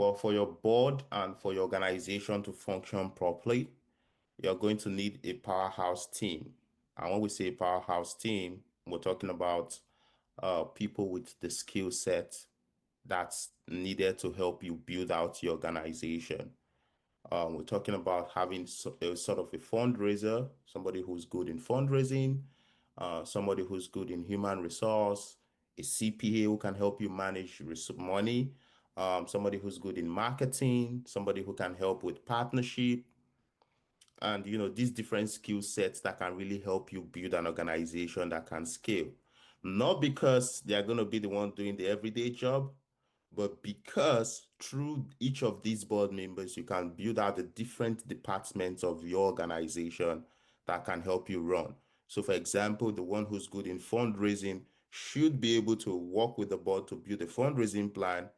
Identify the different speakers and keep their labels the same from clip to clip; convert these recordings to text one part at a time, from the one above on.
Speaker 1: Well, for your board and for your organization to function properly, you're going to need a powerhouse team. And when we say powerhouse team, we're talking about people with the skill set that's needed to help you build out your organization. We're talking about having a sort of a fundraiser, somebody who's good in fundraising, somebody who's good in human resource, a CPA who can help you manage money, somebody who's good in marketing, somebody who can help with partnership, and these different skill sets that can really help you build an organization that can scale. Not because they're going to be the one doing the everyday job, but because through each of these board members, you can build out the different departments of your organization that can help you run. So, for example, the one who's good in fundraising should be able to work with the board to build a fundraising plan,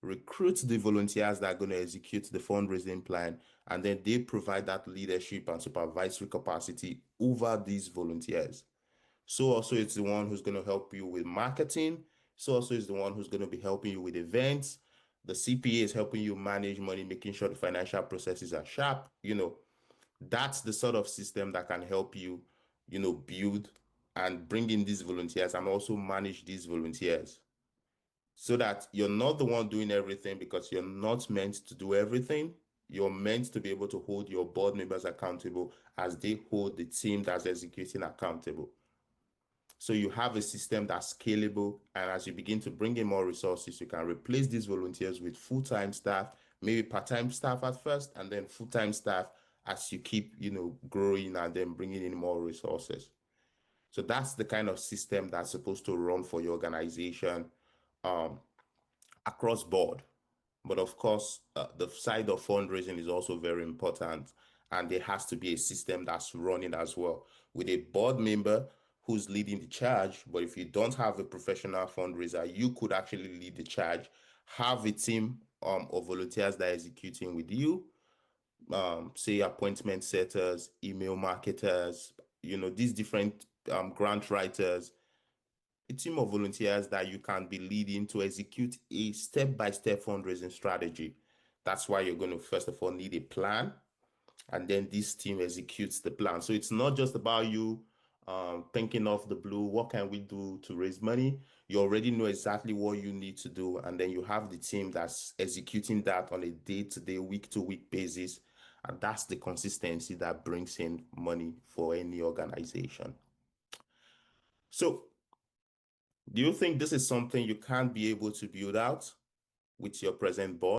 Speaker 1: recruit the volunteers that are going to execute the fundraising plan, and then they provide that leadership and supervisory capacity over these volunteers. So also it's the one who's going to help you with marketing. So also is the one who's going to be helping you with events. The CPA is helping you manage money, making sure the financial processes are sharp. That's the sort of system that can help you, build and bring in these volunteers and also manage these volunteers so that you're not the one doing everything because you're not meant to do everything. You're meant to be able to hold your board members accountable as they hold the team that's executing accountable. So you have a system that's scalable, and as you begin to bring in more resources, you can replace these volunteers with full-time staff, maybe part-time staff at first, and then full-time staff as you keep, growing and then bringing in more resources. So that's the kind of system that's supposed to run for your organization um, across board. But of course, the side of fundraising is also very important, and there has to be a system that's running as well with a board member who's leading the charge. But if you don't have a professional fundraiser, you could actually lead the charge, have a team of volunteers that are executing with you, say appointment setters, email marketers, these different grant writers, a team of volunteers that you can be leading to execute a step-by-step fundraising strategy. That's why you're going to first of all need a plan, and then this team executes the plan. So it's not just about you thinking of the blue, what can we do to raise money? You already know exactly what you need to do, and then you have the team that's executing that on a day-to-day, week-to-week basis. And that's the consistency that brings in money for any organization. So do you think this is something you can't be able to build out with your present board?